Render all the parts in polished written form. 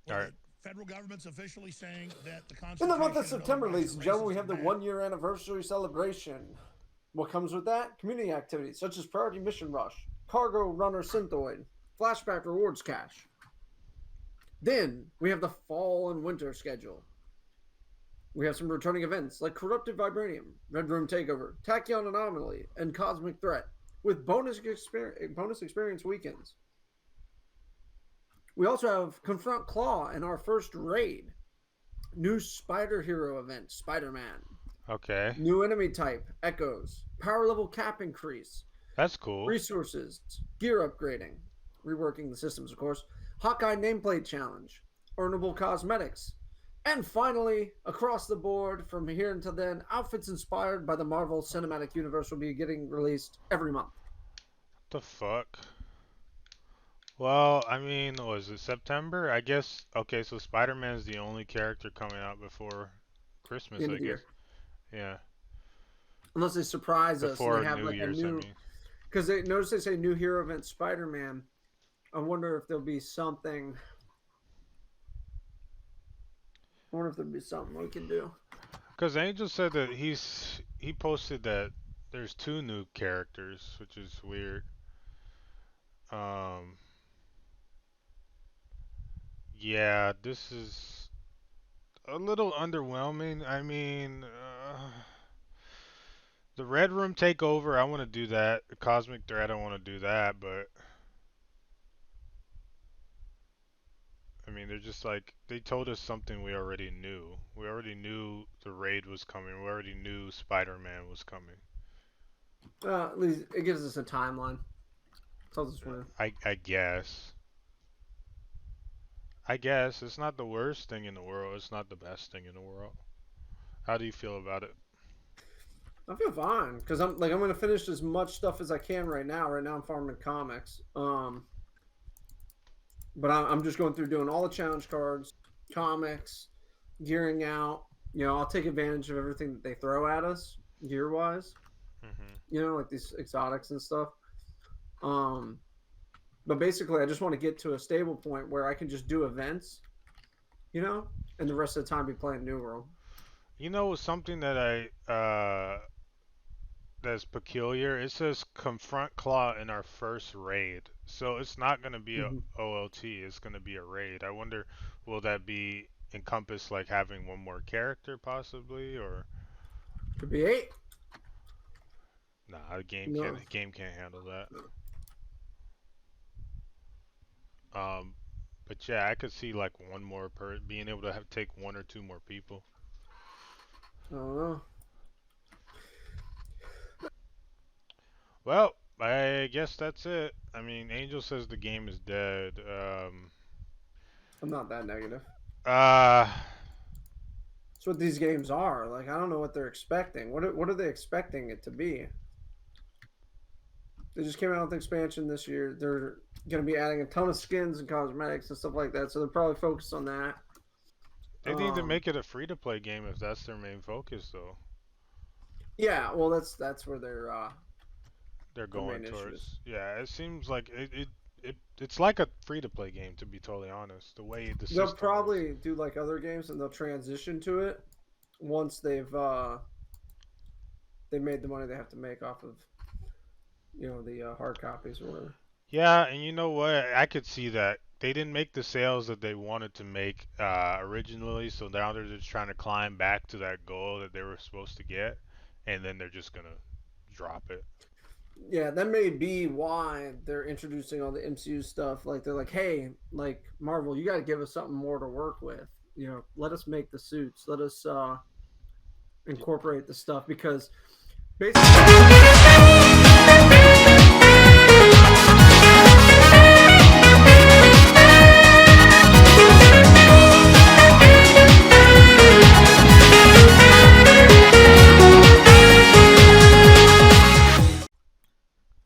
All right. Federal government's officially saying that the In the month Constitution of and other September, rights ladies of and gentlemen, races we have and the men. 1 year anniversary celebration. What comes with that? Community activities such as Priority Mission Rush, Cargo Runner Synthoid, Flashback Rewards Cash. Then we have the fall and winter schedule. We have some returning events like Corrupted Vibranium, Red Room Takeover, Tachyon Anomaly, and Cosmic Threat, with bonus experience weekends. We also have Confront Claw in our first raid, new Spider Hero event, Spider Man, Okay. new enemy type, Echoes, power level cap increase, That's cool. resources, gear upgrading, reworking the systems, of course, Hawkeye nameplate challenge, earnable cosmetics, and finally, across the board from here until then, outfits inspired by the Marvel Cinematic Universe will be getting released every month. The fuck? Well, I mean, was it September? I guess. Okay, so Spider-Man's the only character coming out before The Christmas, end I of the guess. year, Yeah. unless they surprise us and they Before have New like a Year's, I new, mean. because they notice they say new hero event Spider Man. I wonder if there'll be something. I wonder if there'll be something we can do. Because Angel said that he posted that there's two new characters, which is weird. Um, yeah, this is a little underwhelming. I mean, the Red Room Takeover, I want to do that. The Cosmic Threat, I want to do that, but I mean, they're just like they told us something we already knew. We already knew the raid was coming. We already knew Spider-Man was coming. At least it gives us a timeline. Tells us when. I guess. I guess it's not the worst thing in the world. It's not the best thing in the world. How do you feel about it? I feel fine because I'm gonna finish as much stuff as I can right now. Right now I'm farming comics. But I'm just going through doing all the challenge cards, comics, gearing out. I'll take advantage of everything that they throw at us gear wise. Hmm. Like these exotics and stuff. Um, but basically, I just want to get to a stable point where I can just do events, you know, and the rest of the time be playing New World. You know something that that's peculiar. It says confront Claw in our first raid, so it's not gonna be a Mm-hmm. OLT. It's gonna be a raid. I wonder, will that be encompass like having one more character possibly, or Could be 8. nah? No, The game can't handle that. Um, but yeah, I could see like one more per being able to have take one or two more people. I don't know. Well, I guess that's it. I mean, Angel says the game is dead. I'm not that negative. Uh, That's what these games are. Like I don't know what they're expecting. What are they expecting it to be? They just came out with the expansion this year. They're going to be adding a ton of skins and cosmetics and stuff like that. So they're probably focused on that. they need to Um, make it a free to play game if that's their main focus, though. yeah, well, that's where They're their going main issue is. towards. Yeah, it seems like it's like a free to play game to be totally honest. The way the They'll system is. probably do like other games and they'll transition to it once they made the money they have to make off of the hard copies or whatever. Yeah, and you know what? I could see that. They didn't make the sales that they wanted to make originally, so now they're just trying to climb back to that goal that they were supposed to get, and then they're just gonna drop it. Yeah, that may be why they're introducing all the MCU stuff. Like they're like, hey, like Marvel, you got to give us something more to work with. Let us make the suits. Let us incorporate the stuff because basically.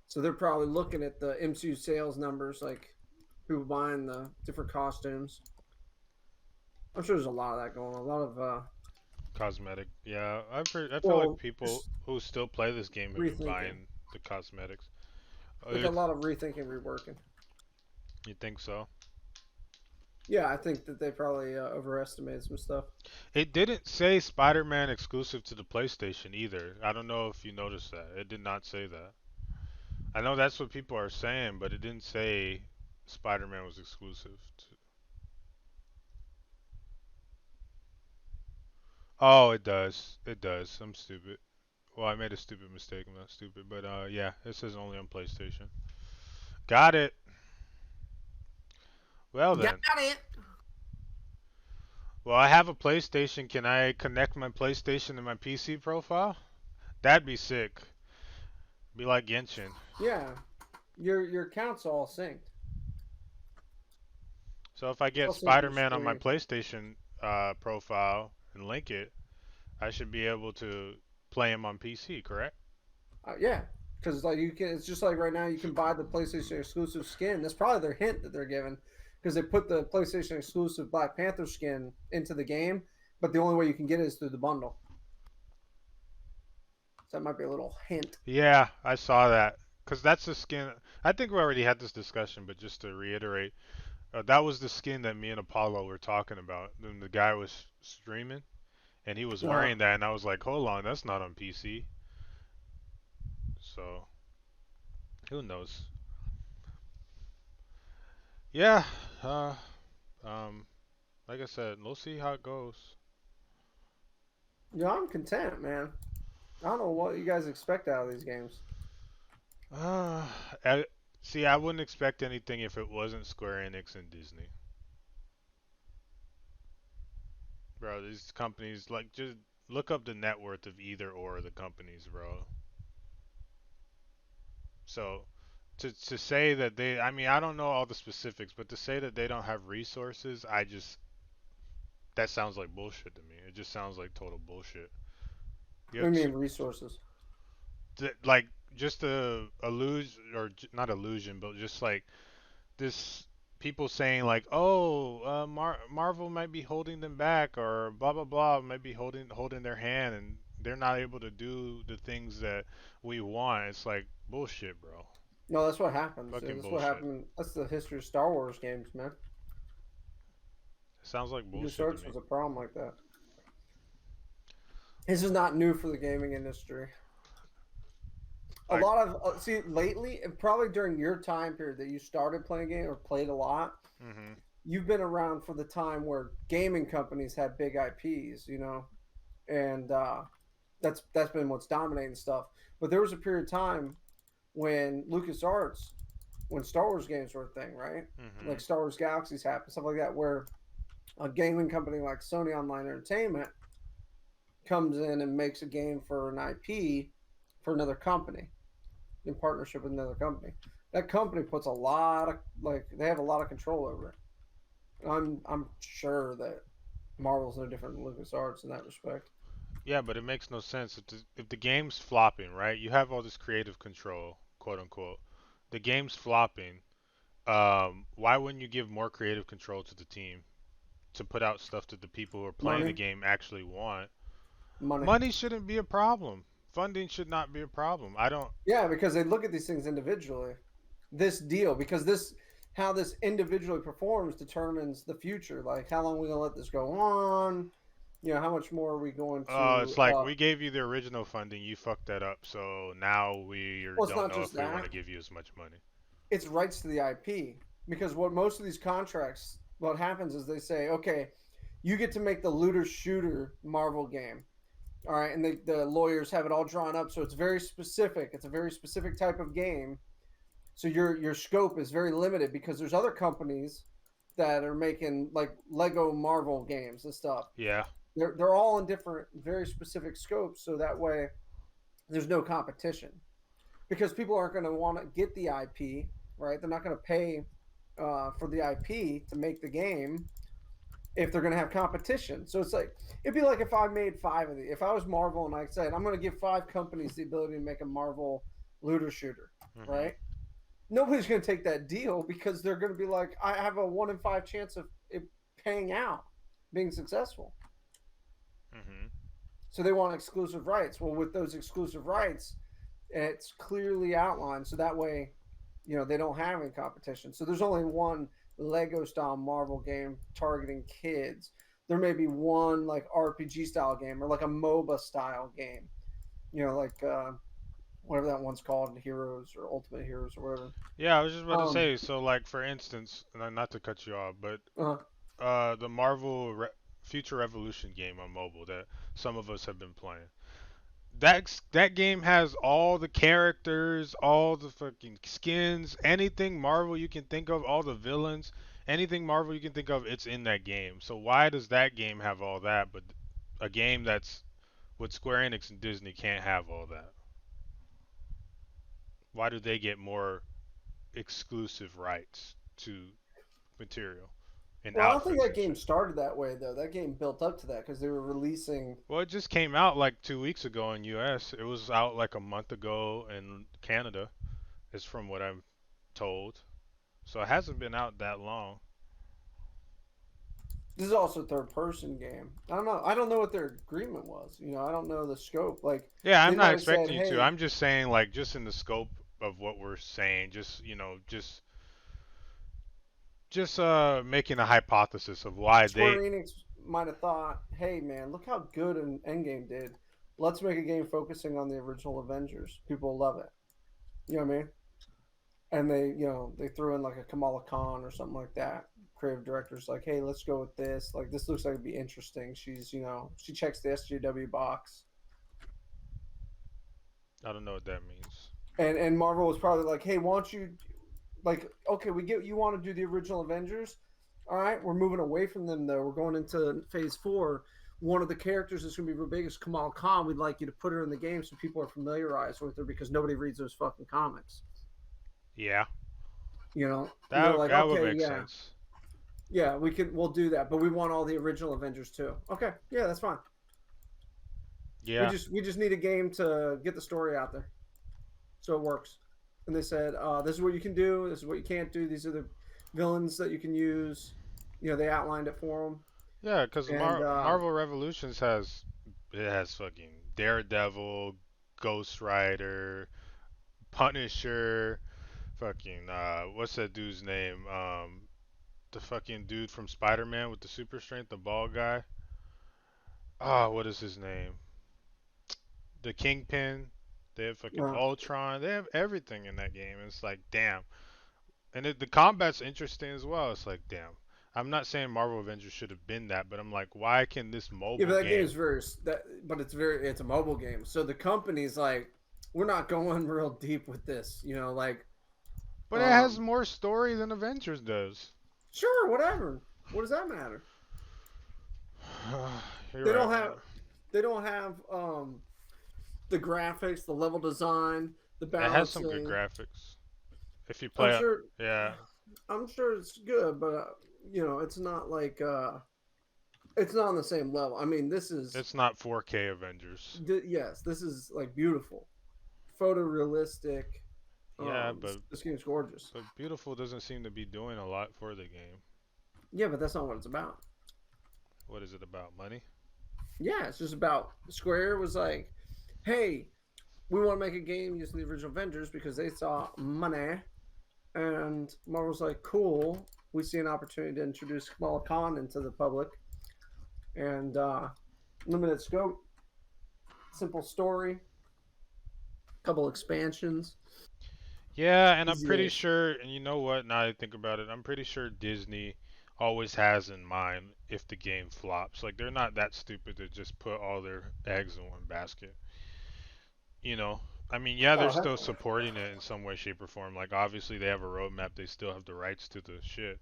So they're probably looking at the MCU sales numbers, like people buying the different costumes. I'm sure there's a lot of that going on. A lot of Cosmetic, yeah. I feel like well, people just who still play this game have been rethinking, buying the cosmetics. Oh, like a lot of rethinking, reworking. you think so? Yeah, I think that they probably overestimated some stuff. It didn't say Spider-Man exclusive to the PlayStation either. I don't know if you noticed that. It did not say that. I know that's what people are saying, but it didn't say Spider-Man was exclusive to... Oh, it does. It does. I'm stupid. Well, I made a stupid mistake. I'm not stupid, but yeah, it says only on PlayStation. Got it. Well Got then. it. Well, I have a PlayStation. Can I connect my PlayStation to my PC profile? That'd be sick. Be like Genshin. Yeah, your account's all synced. So if I It's get all synced to your Spider-Man on my screen. PlayStation profile and link it, I should be able to play him on PC, correct? Yeah, because like you can, it's just like right now you can buy the PlayStation exclusive skin. That's probably their hint that they're giving, because they put the PlayStation exclusive Black Panther skin into the game, but the only way you can get it is through the bundle. So that might be a little hint. Yeah, I saw that. Cause that's the skin. I think we already had this discussion, but just to reiterate, that was the skin that me and Apollo were talking about. Then the guy was streaming, and he was Uh, wearing that, and I was like, hold on, that's not on PC. So who knows? Yeah. Uh. Um. Like I said, we'll see how it goes. yeah, I'm content, man. I don't know what you guys expect out of these games. Uh. I, see, I wouldn't expect anything if it wasn't Square Enix and Disney. Bro, these companies like just look up the net worth of either or of the companies, bro. So to say that they, I mean, I don't know all the specifics, but to say that they don't have resources, I just that sounds like bullshit to me. It just sounds like total bullshit. You What have do you mean resources? like just a illusion or not illusion, but just like this people saying like, oh, Marvel might be holding them back or blah blah blah might be holding their hand and they're not able to do the things that we want. It's like bullshit, bro. No, that's what happens. Fucking That's what bullshit. happened. That's the history of Star Wars games, man. It sounds like bullshit to LucasArts me. was a problem like that. This is not new for the gaming industry. A Like, lot of see lately, and probably during your time period that you started playing game or played a lot, mhm, you've been around for the time where gaming companies had big IPs, and that's been what's dominating stuff. But there was a period of time when LucasArts, when Star Wars games were a thing, right? Like mhm. Star Wars Galaxies happened, stuff like that, where a gaming company like Sony Online Entertainment comes in and makes a game for an IP for another company in partnership with another company. That company puts a lot of like they have a lot of control over it. I'm sure that Marvel's no different than LucasArts in that respect. Yeah, but it makes no sense if the game's flopping, right? You have all this creative control, quote unquote. The game's flopping. Why wouldn't you give more creative control to the team to put out stuff that the people who are playing the Money, game actually want? money. Money shouldn't be a problem. Funding should not be a problem. I don't. Yeah, because they look at these things individually. This deal, because this how this individually performs determines the future. Like how long are we gonna let this go on? How much more are we going It's to like we gave you the original funding, you fucked that up, so now we well it's don't not know just if we want that. to give you as much money. It's rights to the IP. Because what most of these contracts, what happens is they say, okay, you get to make the looter shooter Marvel game. All right, and the lawyers have it all drawn up, so it's very specific. It's a very specific type of game. So your scope is very limited because there's other companies that are making like Lego Marvel games and stuff. Yeah. They're all in different, very specific scopes, so that way there's no competition because people aren't going to want to get the IP, right? They're not going to pay for the IP to make the game if they're going to have competition. So it's like it'd be like if I made five of the. If I was Marvel and I said I'm going to give five companies the ability to make a Marvel looter shooter, Mhm. right? Nobody's going to take that deal because they're going to be like, I have a 1 in 5 chance of it paying out, being successful. Mhm. So they want exclusive rights. Well, with those exclusive rights, it's clearly outlined so that way they don't have any competition. So there's only one Lego style Marvel game targeting kids. There may be one like RPG style game or like a MOBA style game. Like whatever that one's called, Heroes or Ultimate Heroes or whatever. Yeah, I was just about to Um, say. So, like for instance, not to cut you off, but uh, the Future Revolution game on mobile that some of us have been playing. That game has all the characters, all the fucking skins, anything Marvel you can think of, all the villains, anything Marvel you can think of, it's in that game. So why does that game have all that, but a game that's with Square Enix and Disney can't have all that? Why do they get more exclusive rights to material and well, I don't think outfits that and game shit? started that way though. That game built up to that because they were releasing. Well, it just came out like 2 weeks ago in US. It was out like a month ago in Canada, is from what I'm told. So it hasn't been out that long. This is also a third person game. I don't know. I don't know what their agreement was. I don't know the scope. Like Yeah, they I'm not might have said, expecting you to. "Hey, I'm just saying, like, just in the scope of what we're saying, just making a hypothesis of why Square they. Enix might have thought, hey man, look how good an Endgame did. Let's make a game focusing on the original Avengers. People will love it. You know what I mean? And they threw in like a Kamala Khan or something like that. Creative director's like, hey, let's go with this. Like this looks like it'd be interesting. She checks the SJW box. I don't know what that means. And Marvel was probably like, hey, why don't you like okay, we get you want to do the original Avengers. All right, we're moving away from them though. We're going into phase four. One of the characters that's going to be real big is Kamal Khan. We'd like you to put her in the game so people are familiarized with her because nobody reads those fucking comics. Yeah, And they're like, that would okay, make yeah, sense. yeah, we'll do that, but we want all the original Avengers too. Okay, yeah, that's fine. We Yeah, just we just need a game to get the story out there so it works. And they said, this is what you can do. This is what you can't do. These are the villains that you can use. They outlined it for them. yeah, because And Marvel Revolutions has fucking Daredevil, Ghost Rider, Punisher, fucking what's that dude's name? The fucking dude from Spider-Man with the super strength, the bald guy. Ah, what is his name? The Kingpin. They have fucking uh, Ultron. They have everything in that game. It's like, damn. And the combat's interesting as well. It's like, damn. I'm not saying Marvel Avengers should have been that, but I'm like, why can this yeah, but mobile that game game? is but it's a mobile game. So the company's like, we're not going real deep with this. Like, But it has um, more story than Avengers does. sure, whatever. What does that matter? You're They right, don't have man. they don't have the graphics, the level design, the It has some good balancing. graphics. If you I'm play it, sure yeah. I'm sure it's good, but it's not like it's not on the same level. I mean, this is It's not 4K Avengers. yes, this is like beautiful, photorealistic. Yeah, This game's gorgeous. but beautiful doesn't seem to be doing a lot for the game. Yeah, but that's not what it's about. What is it about? Money? Yeah, it's just about Square was like, hey, we want to make a game using the original Avengers because they saw money, and Marvel's like, cool. We see an opportunity to introduce Kamala Khan into the public, and limited scope, simple story, couple expansions, Yeah, and I'm easy pretty days. sure, and you know what, now that I think about it, I'm pretty sure Disney always has in mind if the game flops. Like, they're not that stupid to just put all their eggs in one basket. You know? I mean, yeah, they're Oh, still supporting it in some way, shape, or form. Like, obviously, they have a roadmap, they still have the rights to the shit.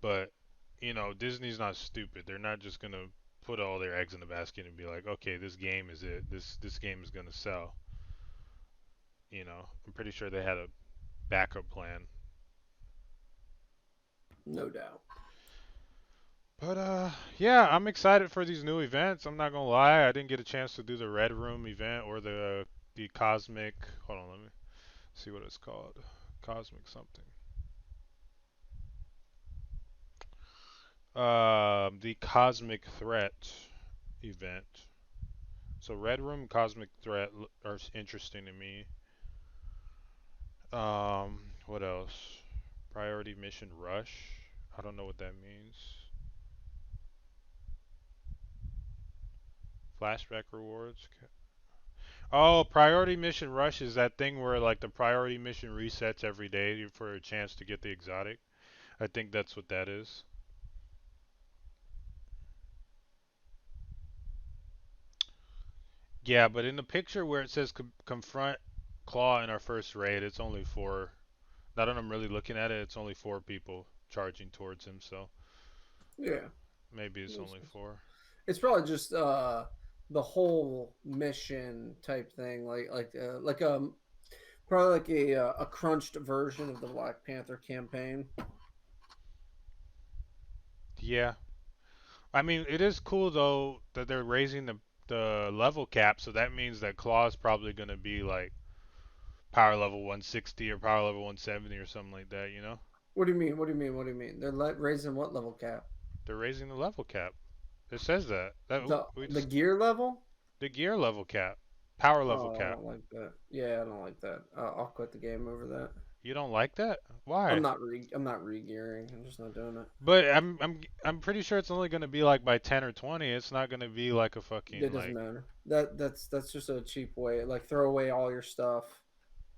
But, Disney's not stupid. They're not just gonna put all their eggs in the basket and be like, okay, this game is it. This game is gonna sell. I'm pretty sure they had a backup plan. no doubt. But yeah, I'm excited for these new events. I'm not gonna lie, I didn't get a chance to do the Red Room event or the Cosmic. Hold on, let me see what it's called. Cosmic something. The Cosmic Threat event. So Red Room, Cosmic Threat are interesting to me. What else? Priority Mission Rush. I don't know what that means. Flashback rewards. Oh, priority mission rush is that thing where like the priority mission resets every day for a chance to get the exotic. I think that's what that is. Yeah, but in the picture where it says confront Claw in our first raid, it's only four. Now that I'm really looking at it, it's only four people charging towards him, so Yeah. maybe it's only four. It's probably just the whole mission type thing, like probably like a crunched version of the Black Panther campaign. Yeah. I mean, it is cool though that they're raising the level cap, so that means that Claw's probably going to be like power level 160 or power level 170 or something like that, you know? What do you mean? What do you mean? What do you mean? They're raising what level cap? They're raising the level cap. It says that. That The we the just gear level? the gear level cap, power level Oh, I cap. don't like that. Yeah, I don't like that. I'll quit the game over that. You don't like that? Why? I'm not re-gearing. I'm just not doing it. But I'm pretty sure it's only going to be like by 10 or 20. It's not going to be like a It fucking doesn't like matter. That's just a cheap way. Like throw away all your stuff,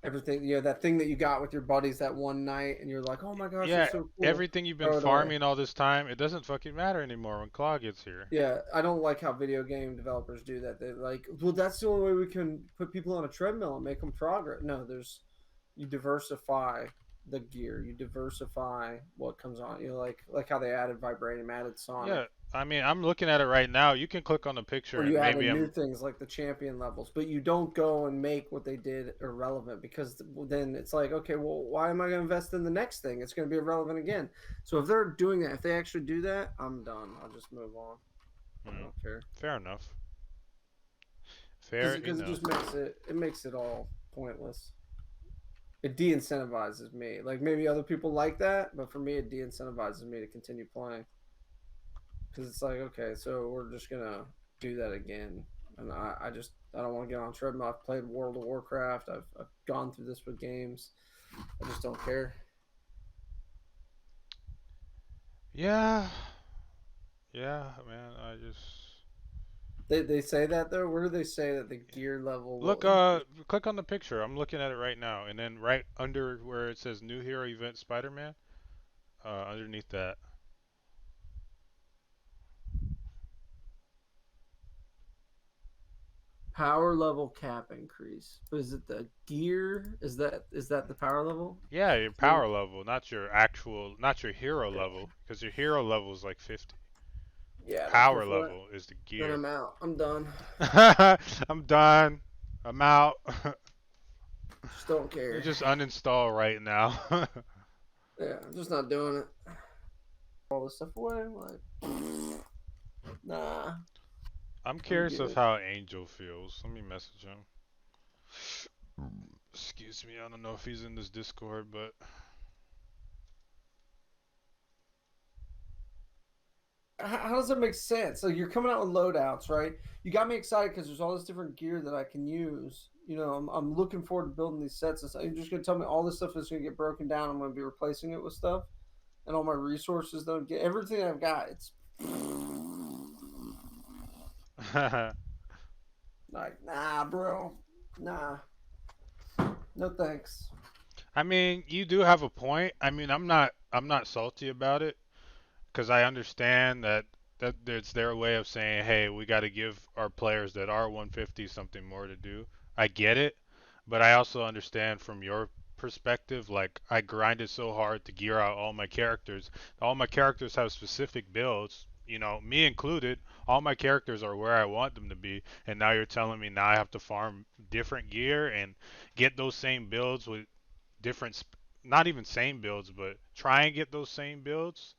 everything. You know that thing that you got with your buddies that one night, and you're like, oh my gosh, yeah, it's so cool. everything you've been Throw it away. farming all this time, it doesn't fucking matter anymore when Claw gets here. Yeah, I don't like how video game developers do that. They're like, well, that's the only way we can put people on a treadmill and make them progress. No, you diversify the gear, you diversify what comes on. You know, like how they added vibranium, added sonic, Yeah, I mean, I'm looking at it right now. You can click on the picture or and you maybe added new I'm things like the champion levels, but you don't go and make what they did irrelevant because then it's like, okay, well, why am I going to invest in the next thing? It's going to be irrelevant again. So if they're doing that, if they actually do that, I'm done. I'll just move on. I don't care. fair enough. because Fair it enough. just makes it all pointless. It de-incentivizes me. Like maybe other people like that, but for me, it de-incentivizes me to continue playing because it's like, okay, so we're just gonna do that again, and I don't want to get on a treadmill. I've played World of Warcraft. I've gone through this with games. I just don't care. Yeah. Yeah, man, I just They say that though. Where do they say that the gear level look will increase? click on the picture. I'm looking at it right now and then right under where it says new hero event Spider-Man, underneath that. Power level cap increase. But is it the gear? Is that the power level? Yeah, your Gear. power level, not your hero level, because your hero level is like 50. Yeah, I don't care Power for that. level is the Then gear. I'm out. I'm done. I'm done. I'm out. Just don't care. Just uninstall right now. Yeah, I'm just not doing it. All this stuff away. Like, nah, I'm I'm curious of good. how Angel feels. Let me message him. Excuse me, I don't know if he's in this Discord, but How does that make sense? So you're coming out with loadouts, right? You got me excited because there's all this different gear that I can use. You know, I'm looking forward to building these sets. And stuff. You're just gonna tell me all this stuff is gonna get broken down. I'm gonna be replacing it with stuff, and all my resources don't get everything I've got. It's like, nah, bro, nah, no thanks. I mean, you do have a point. I mean, I'm not salty about it because I understand that it's their way of saying, "Hey, we got to give our players that are 150 something more to do." I get it, but I also understand from your perspective, like I grinded so hard to gear out all my characters. All my characters have specific builds, me included. All my characters are where I want them to be, and now you're telling me now I have to farm different gear and get those same builds with different, not even same builds, but try and get those same builds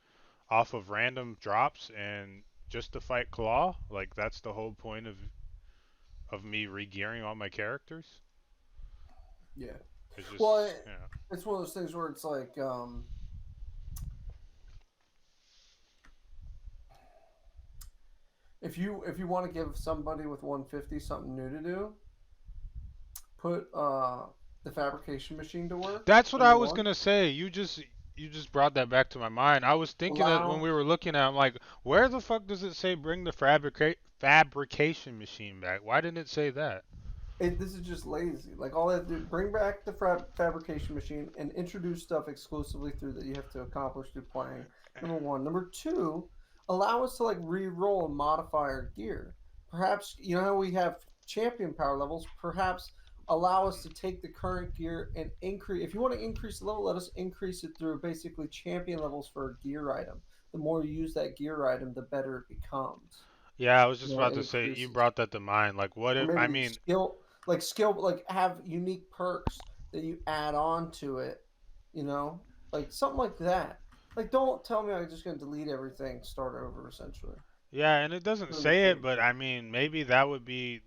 off of random drops and just to fight Claw. Like that's the whole point of me regearing all my characters. Yeah. It's Well, just it's one of those things where it's like, if you want to give somebody with 150 something new to do, put the fabrication machine to work. that's what I Number was one. gonna say. You just you just brought that back to my mind. I was thinking that when Allow we were looking at, I'm like, where the fuck does it say bring the fabrication machine back? Why didn't it say that? this is just lazy. Like all they have to do, bring back the fabrication machine and introduce stuff exclusively through that you have to accomplish through playing. Number one. Number two, allow us to like re-roll and modify our gear. Perhaps you know how we have champion power levels. Perhaps allow us to take the current gear and increase. If you want to increase the level, let us increase it through basically champion levels for a gear item. The more you use that gear item, the better it becomes. Yeah, I was just You know, about it to say you increases brought that to mind. Like, what or if? I maybe mean, like have unique perks that you add on to it, you know, like something like that. Like don't tell me I'm just gonna delete everything, start over essentially. yeah, and it doesn't Doesn't make say any it, but I sense. mean, maybe that would be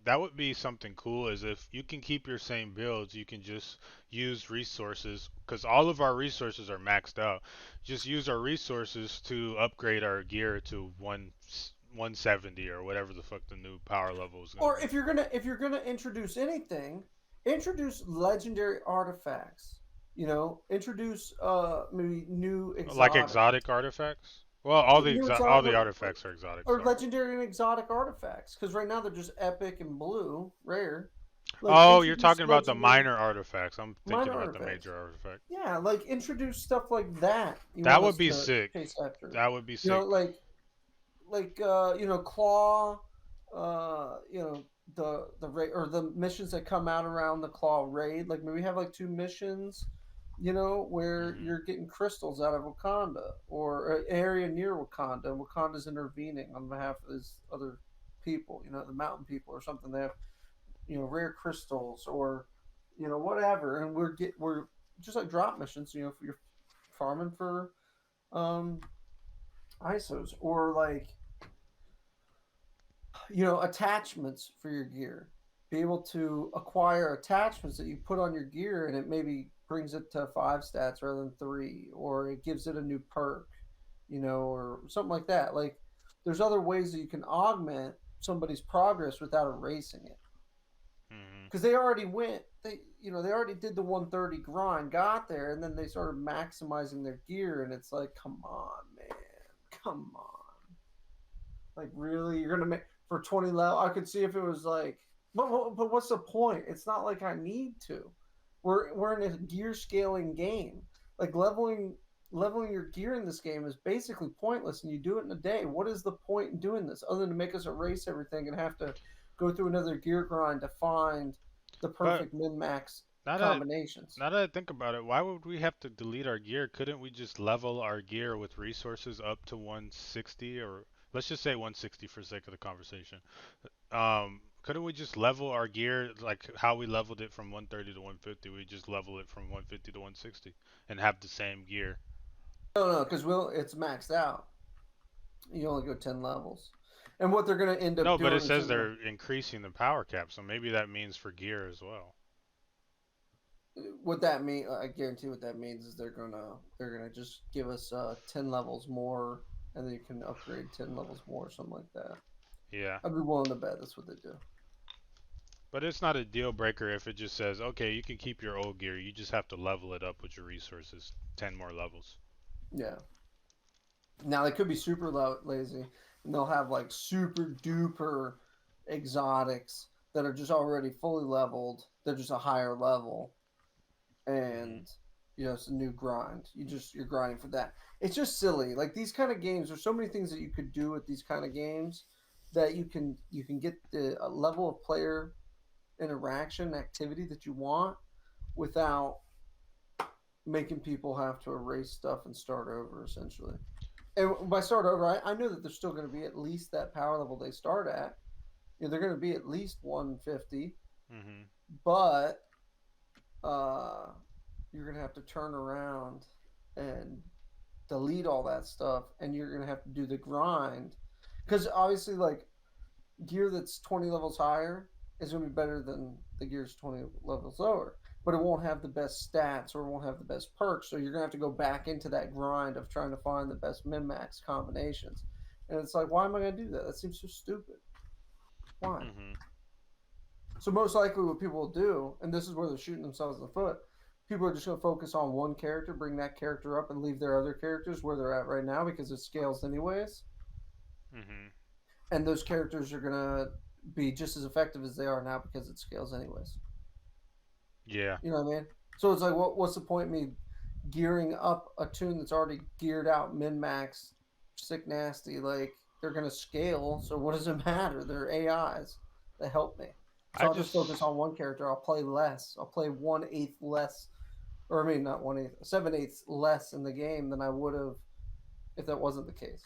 something cool. Is if you can keep your same builds, you can just use resources because all of our resources are maxed out. Just use our resources to upgrade our gear to 170 or whatever the fuck the new power level is gonna Or be. if you're gonna introduce anything, introduce legendary artifacts. You know, introduce maybe new Like exotic exotic artifacts. Well, new all exotic the artifacts are exotic. or Sorry. legendary and exotic artifacts. Because right now they're just epic and blue, rare. Like Oh, you're introduce talking about the legendary minor artifacts. I'm thinking minor about the artifacts. major artifact. Yeah, like introduce stuff like that. You That want would us be to sick. chase after. That would be You know, sick. you know, claw. You know the raid or the missions that come out around the claw raid. Like maybe have like two missions. You know, where Hmm. you're getting crystals out of Wakanda or an area near Wakanda. And Wakanda's intervening on behalf of these other people. You know, the mountain people or something. They have rare crystals or whatever, and we're just like drop missions. You know, if you're farming for um isos or like attachments for your gear. Be able to acquire attachments that you put on your gear, and it maybe brings it to 5 stats rather than 3, or it gives it a new perk, or something like that. Like, there's other ways that you can augment somebody's progress without erasing it. Hmm. Because they already went, they already did the 130 grind, got there, and then they started maximizing their gear, and it's like, come on, man, come on. Like, really, you're gonna make for 20 level? I could see if it was like, but what's the point? It's not like I need to. We're in a gear scaling game. Like leveling your gear in this game is basically pointless, and you do it in a day. What is the point in doing this other than to make us erase everything and have to go through another gear grind to find the But perfect min max now that combinations? now that I think about it, why would we have to delete our gear? Couldn't we just level our gear with resources up to 160 or let's just say 160 for sake of the conversation? Couldn't we just level our gear like how we leveled it from 130 to 150? We just level it from 150 to 160 and have the same gear. No, because it's maxed out. You only go 10 levels. And what they're going to end up No, but it doing is says they're increasing the power cap, so maybe that means for gear as well. what that mean. I guarantee what that means is they're gonna just give us 10 levels more, and then you can upgrade 10 levels more, or something like that. Yeah. I'd be willing to bet that's what they do. But it's not a deal breaker if it just says, okay, you can keep your old gear. You just have to level it up with your resources. 10 more levels. Yeah. Now they could be super lazy, and they'll have like super duper exotics that are just already fully leveled. They're just a higher level, Hmm. and it's a new grind. You're grinding for that. It's just silly. Like these kind of games, there's so many things that you could do with these kind of games that you can get the level of player interaction activity that you want without making people have to erase stuff and start over essentially. And by start over, I know that they're still going to be at least that power level they start at. They're going to be at least 150, Hmm. but uh, you're going to have to turn around and delete all that stuff, and you're going to have to do the grind. Because obviously, like, gear that's 20 levels higher is going to be better than the gear's 20 levels lower. But it won't have the best stats or it won't have the best perks. So you're going to have to go back into that grind of trying to find the best min max combinations. And it's like, why am I going to do that? That seems so stupid. Why? Hmm. So most likely what people will do, and this is where they're shooting themselves in the foot, people are just going to focus on one character, bring that character up, and leave their other characters where they're at right now because it scales anyways. Mhm. And those characters are going to be just as effective as they are now because it scales anyways. Yeah. You know what I mean? So it's like, what's the point me gearing up a tune that's already geared out min max, sick nasty? Like they're gonna scale, so what does it matter? They're AIs that help me. So I I'll just focus just on one character. I'll play less. I'll play 1/8 less, or I mean not 1/8, 7/8 less in the game than I would have if that wasn't the case.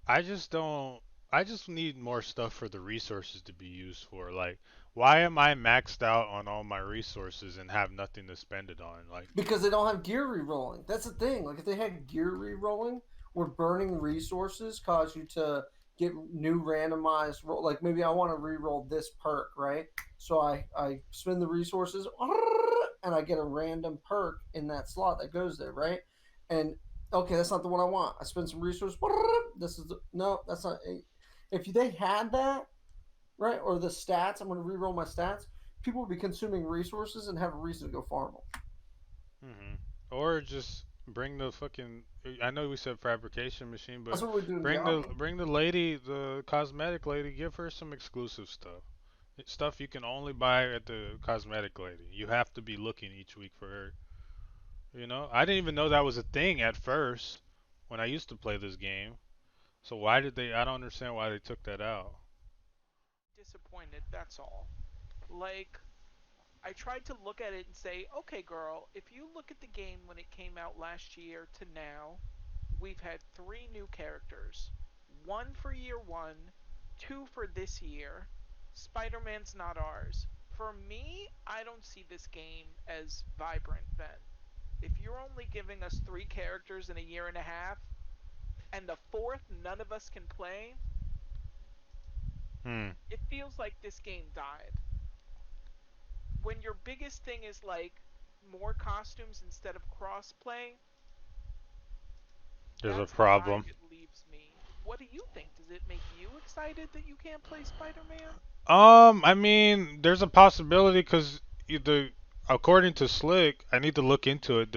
I just don't. I just need more stuff for the resources to be used for. Like, why am I maxed out on all my resources and have nothing to spend it on? Like, Because they don't have gear re-rolling. That's the thing. Like if they had gear re-rolling, where burning resources cause you to get new randomized roll. Like maybe I want to re-roll this perk, right? So I spend the resources and I get a random perk in that slot that goes there, right? And okay, that's not the one I want. I spend some resources. This is no, that's not. If they had that, right, or the stats, I'm going to re-roll my stats. People would be consuming resources and have a reason to go farm them. mhm. Or just bring the fucking. I know we said fabrication machine, but That's what we do in bring the Diablo. bring the lady, the cosmetic lady. Give her some exclusive stuff. Stuff you can only buy at the cosmetic lady. You have to be looking each week for her. I didn't even know that was a thing at first when I used to play this game. So why did they? I don't understand why they took that out. Disappointed, that's all. Like, I tried to look at it and say, okay, girl, if you look at the game when it came out last year to now, we've had three new characters. One for year one, two for this year. Spider Man's not ours. For me, I don't see this game as vibrant then. If you're only giving us three characters in a year and a half, and the fourth none of us can play, Hmm. it feels like this game died. When your biggest thing is like more costumes instead of crossplay, There's a that's the vibe problem. it leaves me. What do you think? Does it make you excited that you can't play Spider-Man? I mean, there's a possibility because the according to Slick, I need to look into it.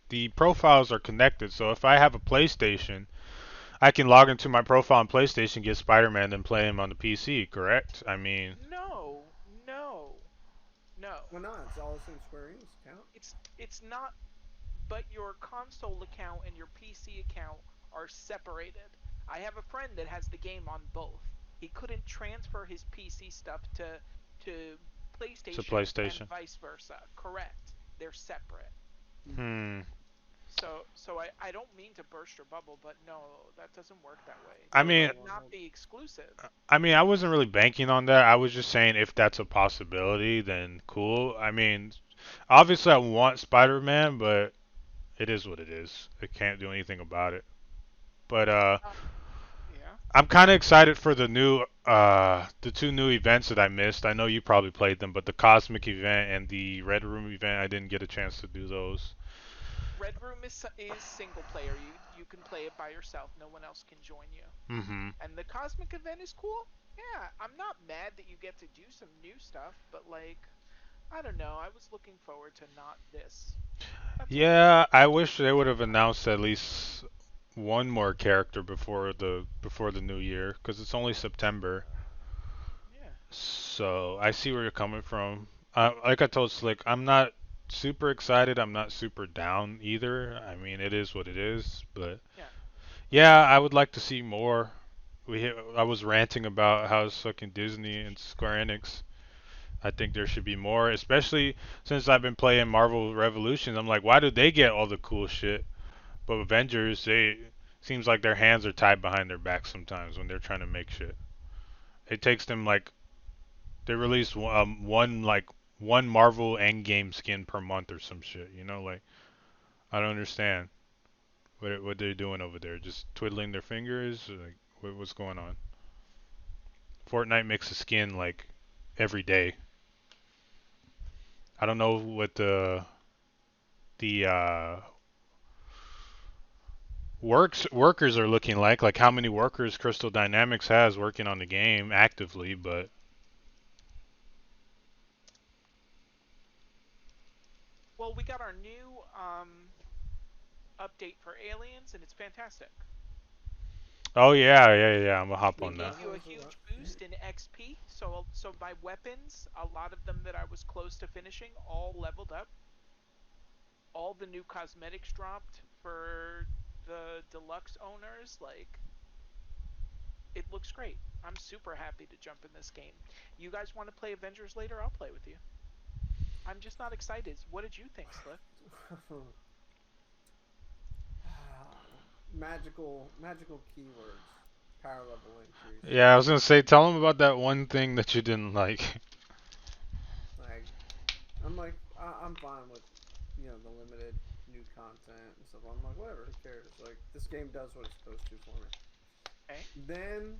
The profiles are connected, so if I have a PlayStation, I can log into my profile on PlayStation, get Spider-Man, then play him on the PC. Correct? I mean, No, no, no. Why not? It's all the same Square Enix account. It's not. But your console account and your PC account are separated. I have a friend that has the game on both. He couldn't transfer his PC stuff to to PlayStation and PlayStation. vice versa. Correct. They're separate. Hmm. So I don't mean to burst your bubble, but no, that doesn't work that way. I Those mean, would not be exclusive. I wasn't really banking on that. I was just saying if that's a possibility, then cool. I mean, obviously I want Spider-Man, but it is what it is. I can't do anything about it. But Uh, yeah. I'm kind of excited for the two new events that I missed. I know you probably played them, but the Cosmic event and the Red Room event, I didn't get a chance to do those. Red Room is single player. You can play it by yourself. No one else can join you. Mhm. And the cosmic event is cool. Yeah, I'm not mad that you get to do some new stuff, but like, I don't know. I was looking forward to not this. That's all. Yeah, I wish they would have announced at least one more character before the new year, because it's only September. Yeah. So I see where you're coming from. Like I told Slick, I'm not super excited. I'm not super down either. I mean, it is what it is. But Yeah. yeah, I would like to see more. I was ranting about how it's fucking Disney and Square Enix. I think there should be more, especially since I've been playing Marvel Revolution. I'm like, why do they get all the cool shit? But Avengers, they seems like their hands are tied behind their back sometimes when they're trying to make shit. It takes them like they release one Marvel Endgame skin per month or some shit. Like I don't understand what they're doing over there. Just twiddling their fingers. Like what's going on? Fortnite makes a skin like every day. I don't know what the workers are looking like how many workers Crystal Dynamics has working on the game actively, but Well, Well, we got our new update for aliens, and it's fantastic. Oh yeah, yeah, yeah. I'm gonna hop They on give that. I you a haven't seen huge that. boost in XP, so my weapons, a lot of them that I was close to finishing, all leveled up. All the new cosmetics dropped for the deluxe owners. Like, it looks great. I'm super happy to jump in this game. You guys want to play Avengers later? I'll play with you. I'm just not excited. What did you think, Sliff? Magical keywords. Power level increase. Yeah, I was gonna say, tell him about that one thing that you didn't like. Like, I'm like, I'm fine with, the limited new content and stuff. I'm like, whatever, who cares? Like, this game does what it's supposed to for me. Okay. Then,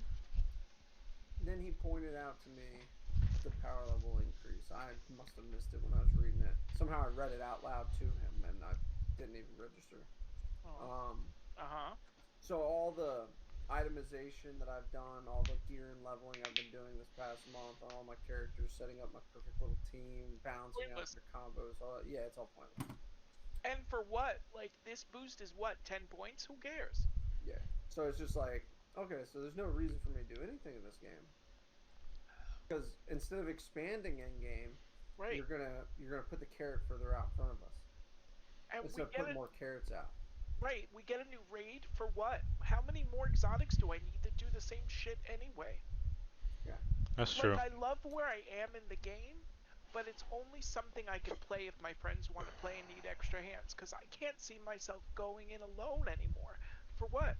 then he pointed out to me the power level increase. I must have missed it when I was reading it. Somehow I read it out loud to him, and I didn't even register. Oh. Um, Uh-huh. so all the itemization that I've done, all the gear and leveling I've been doing this past month on all my characters, setting up my perfect little team, balancing out Pointless. your combos, all that, yeah, it's all pointless. And for what? Like, this boost is what, 10 points? Who cares? Yeah. So it's just like, okay, so there's no reason for me to do anything in this game because instead of expanding in game, Right. you're gonna put the carrot further out in front of us And instead we of get putting it. more carrots out. Right. We get a new raid for what? How many more exotics do I need to do the same shit anyway? Yeah. That's Like, true. I love where I am in the game, but it's only something I can play if my friends want to play and need extra hands, because I can't see myself going in alone anymore. For what?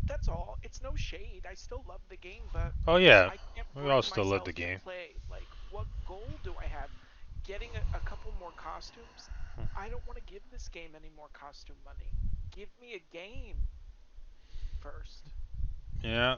That's all. It's no shade. I still love the game, but Oh yeah, I can't we all bring still love the myself to game. play. Like, what goal do I have? Getting a couple more costumes? I don't want to give this game any more costume money. Give me a game first. Yeah.